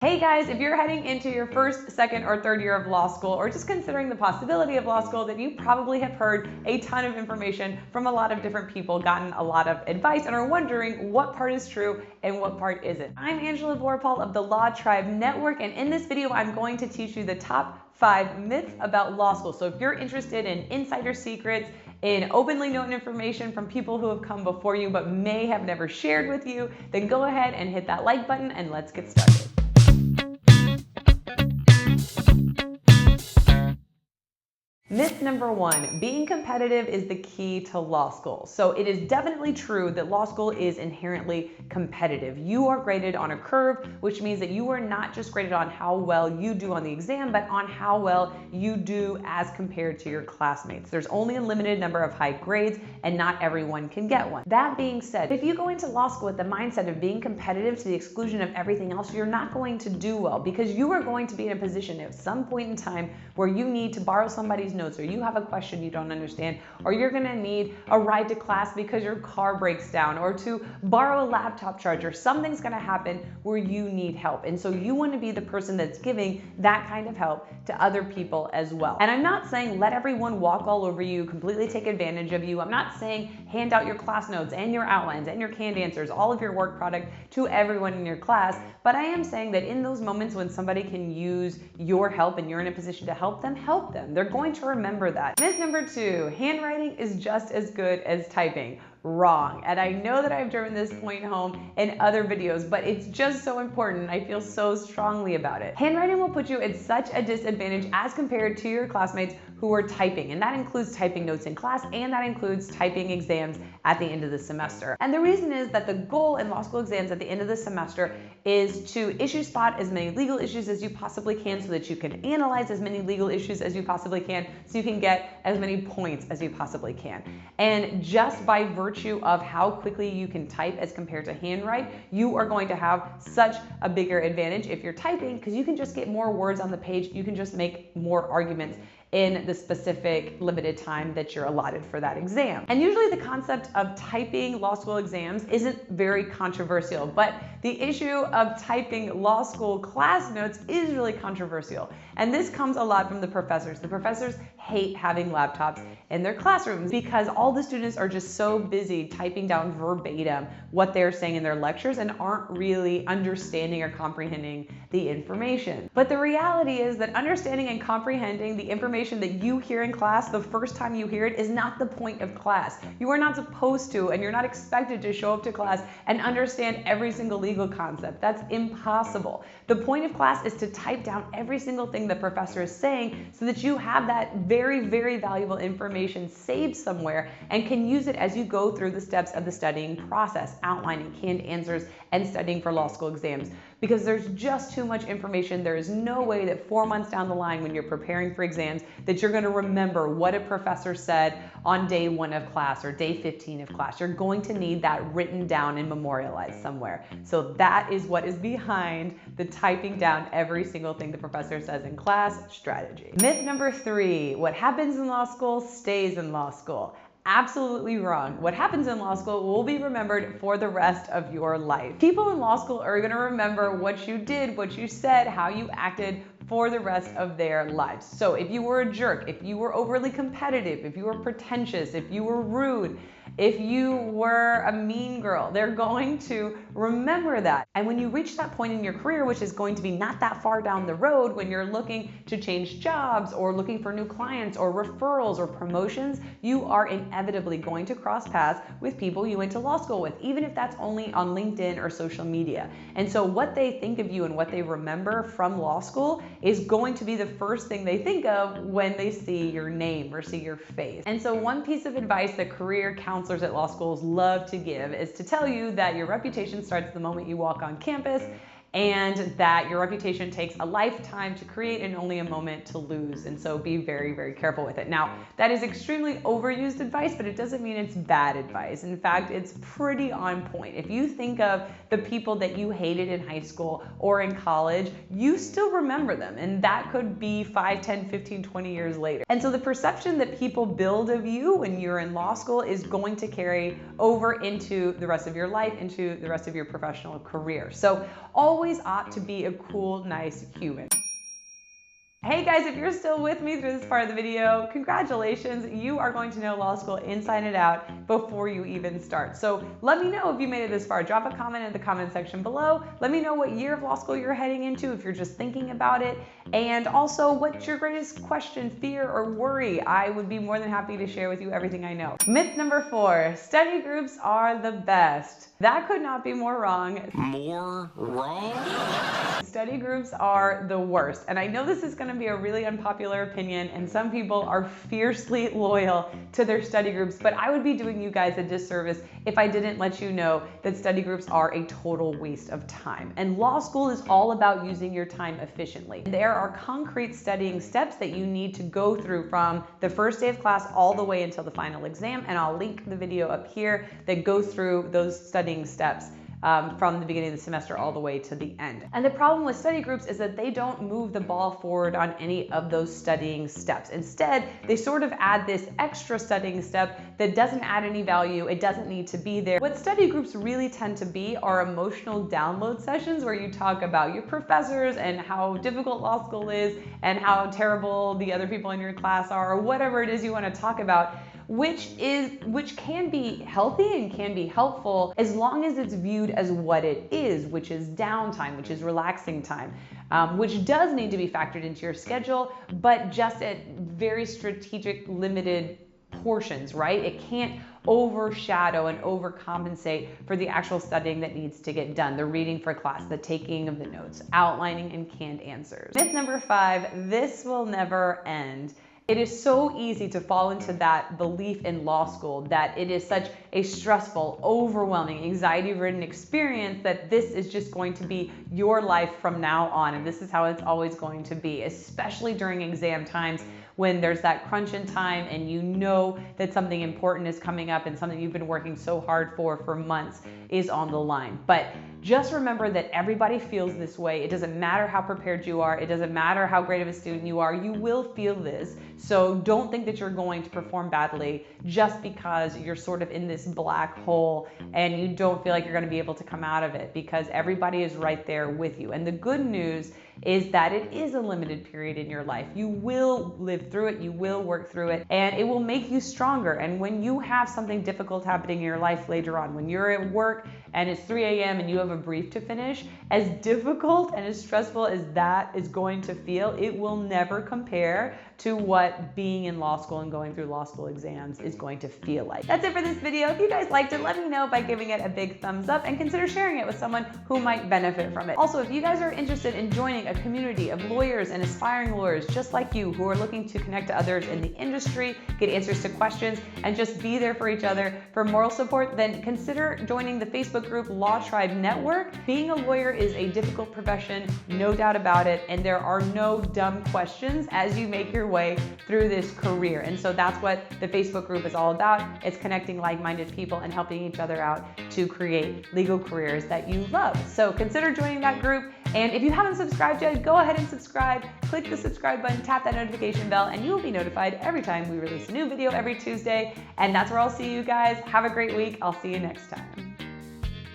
Hey guys, if you're heading into your first, second, or third year of law school, or just considering the possibility of law school, then you probably have heard a ton of information from a lot of different people, gotten a lot of advice, and are wondering what part is true and what part isn't. I'm Angela Vorpal of the Law Tribe Network, and in this video, I'm going to teach you the top 5 myths about law school. So if you're interested in insider secrets, in openly known information from people who have come before you but may have never shared with you, then go ahead and hit that like button and let's get started. Myth number 1, being competitive is the key to law school. So it is definitely true that law school is inherently competitive. You are graded on a curve, which means that you are not just graded on how well you do on the exam, but on how well you do as compared to your classmates. There's only a limited number of high grades and not everyone can get one. That being said, if you go into law school with the mindset of being competitive to the exclusion of everything else, you're not going to do well because you are going to be in a position at some point in time where you need to borrow somebody's notes, or you have a question you don't understand, or you're gonna need a ride to class because your car breaks down, or to borrow a laptop charger. Something's gonna happen where you need help. And so you wanna be the person that's giving that kind of help to other people as well. And I'm not saying let everyone walk all over you, completely take advantage of you. I'm not saying hand out your class notes and your outlines and your canned answers, all of your work product to everyone in your class. But I am saying that in those moments when somebody can use your help and you're in a position to help them, help them. They're going to remember that. Myth number 2, handwriting is just as good as typing. Wrong. And I know that I've driven this point home in other videos, but it's just so important. I feel so strongly about it. Handwriting will put you at such a disadvantage as compared to your classmates who are typing, and that includes typing notes in class, and that includes typing exams at the end of the semester. And the reason is that the goal in law school exams at the end of the semester is to issue spot as many legal issues as you possibly can so that you can analyze as many legal issues as you possibly can so you can get as many points as you possibly can. And just by virtue of how quickly you can type as compared to handwrite, you are going to have such a bigger advantage if you're typing because you can just get more words on the page. You can just make more arguments in the specific limited time that you're allotted for that exam. And usually the concept of typing law school exams isn't very controversial, but the issue of typing law school class notes is really controversial. And this comes a lot from the professors. The professors hate having laptops in their classrooms because all the students are just so busy typing down verbatim what they're saying in their lectures and aren't really understanding or comprehending the information. But the reality is that understanding and comprehending the information that you hear in class the first time you hear it is not the point of class. You are not supposed to, and you're not expected to show up to class and understand every single legal concept. That's impossible. The point of class is to type down every single thing the professor is saying so that you have that very, very valuable information saved somewhere and can use it as you go through the steps of the studying process, outlining canned answers and studying for law school exams. Because there's just too much information. There is no way that 4 months down the line when you're preparing for exams that you're going to remember what a professor said on day 1 of class or day 15 of class. You're going to need that written down and memorialized somewhere. So that is what is behind the typing down every single thing the professor says in class strategy. Myth number 3, what happens in law school stays in law school. Absolutely wrong. What happens in law school will be remembered for the rest of your life. People in law school are going to remember what you did, what you said, how you acted for the rest of their lives. So if you were a jerk, if you were overly competitive, if you were pretentious, if you were rude, if you were a mean girl, they're going to remember that. And when you reach that point in your career, which is going to be not that far down the road when you're looking to change jobs or looking for new clients or referrals or promotions, you are inevitably going to cross paths with people you went to law school with, even if that's only on LinkedIn or social media. And so what they think of you and what they remember from law school is going to be the first thing they think of when they see your name or see your face. And so one piece of advice that career counselors at law schools love to give is to tell you that your reputation starts the moment you walk on campus, and that your reputation takes a lifetime to create and only a moment to lose. And so be very, very careful with it. Now, that is extremely overused advice, but it doesn't mean it's bad advice. In fact, it's pretty on point. If you think of the people that you hated in high school or in college, you still remember them. And that could be 5, 10, 15, 20 years later. And so the perception that people build of you when you're in law school is going to carry over into the rest of your life, into the rest of your professional career. So always always opt to be a cool, nice human. Hey guys, if you're still with me through this part of the video, congratulations, you are going to know law school inside and out before you even start. So let me know if you made it this far. Drop a comment in the comment section below. Let me know what year of law school you're heading into if you're just thinking about it. And also, what's your greatest question, fear, or worry? I would be more than happy to share with you everything I know. Myth number 4, study groups are the best. That could not be more wrong. More wrong? Study groups are the worst. And I know this is going to be a really unpopular opinion, and some people are fiercely loyal to their study groups, but I would be doing you guys a disservice if I didn't let you know that study groups are a total waste of time. And law school is all about using your time efficiently. There are concrete studying steps that you need to go through from the first day of class all the way until the final exam, and I'll link the video up here that goes through those studying steps from the beginning of the semester all the way to the end. And the problem with study groups is that they don't move the ball forward on any of those studying steps. Instead, they sort of add this extra studying step that doesn't add any value. It doesn't need to be there. What study groups really tend to be are emotional download sessions where you talk about your professors and how difficult law school is and how terrible the other people in your class are, or whatever it is you want to talk about, which can be healthy and can be helpful as long as it's viewed as what it is, which is downtime, which is relaxing time, which does need to be factored into your schedule, but just at very strategic, limited portions, right? It can't overshadow and overcompensate for the actual studying that needs to get done, the reading for class, the taking of the notes, outlining, and canned answers. Myth number 5, this will never end. It is so easy to fall into that belief in law school that it is such a stressful, overwhelming, anxiety-ridden experience that this is just going to be your life from now on, and this is how it's always going to be, especially during exam times when there's that crunch in time and you know that something important is coming up and something you've been working so hard for months is on the line. But just remember that everybody feels this way. It doesn't matter how prepared you are. It doesn't matter how great of a student you are. You will feel this. So don't think that you're going to perform badly just because you're sort of in this black hole and you don't feel like you're going to be able to come out of it, because everybody is right there with you. And the good news is that it is a limited period in your life. You will live through it, you will work through it, and it will make you stronger. And when you have something difficult happening in your life later on, when you're at work and it's 3 a.m. and you have a brief to finish, as difficult and as stressful as that is going to feel, it will never compare to what being in law school and going through law school exams is going to feel like. That's it for this video. If you guys liked it, let me know by giving it a big thumbs up and consider sharing it with someone who might benefit from it. Also, if you guys are interested in joining a community of lawyers and aspiring lawyers just like you who are looking to connect to others in the industry, get answers to questions, and just be there for each other for moral support, then consider joining the Facebook group Law Tribe Network. Being a lawyer is a difficult profession, no doubt about it, and there are no dumb questions as you make your way through this career. And so that's what the Facebook group is all about. It's connecting like-minded people and helping each other out to create legal careers that you love. So consider joining that group. And if you haven't subscribed yet, go ahead and subscribe. Click the subscribe button, tap that notification bell, and you will be notified every time we release a new video every Tuesday. And that's where I'll see you guys. Have a great week. I'll see you next time.